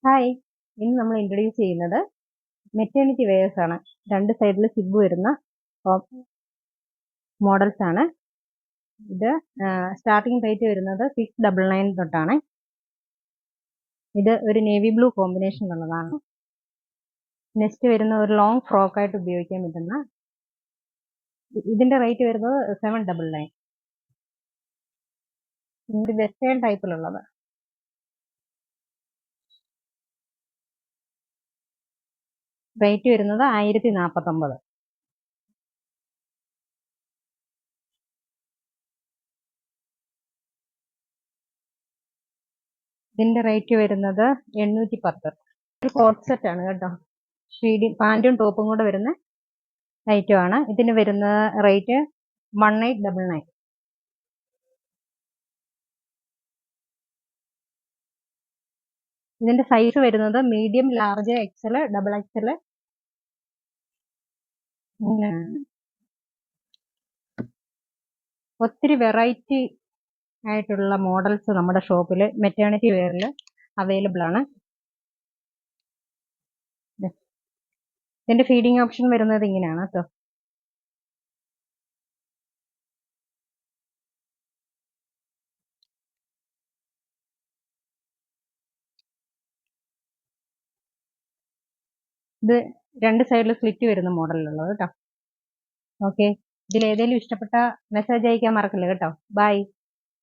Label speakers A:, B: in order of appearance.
A: Hi, ഇന്ന് നമ്മൾ introduce ചെയ്യുന്നത് മെറ്റേണിറ്റി വെയേഴ്സ് ആണ്. രണ്ട് സൈഡിൽ സിബ് വരുന്ന മോഡൽസ് ആണ്. ഇത് സ്റ്റാർട്ടിംഗ് റേറ്റ് വരുന്നത് 699 തൊട്ടാണ്. ഇത് ഒരു നേവി ബ്ലൂ കോമ്പിനേഷനിലുള്ളതാണ്. നെക്സ്റ്റ് വരുന്ന ഒരു ലോങ് ഫ്രോക്ക് ആയിട്ട് ഉപയോഗിക്കാൻ പറ്റുന്ന, ഇതിന്റെ റേറ്റ് വരുന്നത് 799. ഇത് വെസ്റ്റേൺ ടൈപ്പിലുള്ളത്. റേറ്റ് വരുന്നത് 1049. ഇതിന്റെ റേറ്റ് വരുന്നത് 810. ഒരു കോട്ട് സെറ്റ് ആണ് കേട്ടോ. പാന്റും ടോപ്പും കൂടെ വരുന്ന ഐറ്റം ആണ്. ഇതിന് വരുന്ന റേറ്റ് 1899. ഇതിന്റെ സൈസ് വരുന്നത് medium, large, XL, double XL. ഒത്തിരി വെറൈറ്റി ആയിട്ടുള്ള മോഡൽസ് നമ്മുടെ ഷോപ്പിൽ മെറ്റേണിറ്റി വെയറിൽ അവൈലബിൾ ആണ്. ഇതിന്റെ ഫീഡിങ് ഓപ്ഷൻ വരുന്നത് ഇങ്ങനെയാണ് കേട്ടോ. ഇത് രണ്ട് സൈഡിൽ സ്ലിറ്റ് വരുന്ന മോഡലിലുള്ളത് കേട്ടോ. ഓക്കെ, ഇതിൽ ഏതെങ്കിലും ഇഷ്ടപ്പെട്ട മെസ്സേജ് അയക്കാൻ മറക്കല്ലേ കേട്ടോ. ബൈ.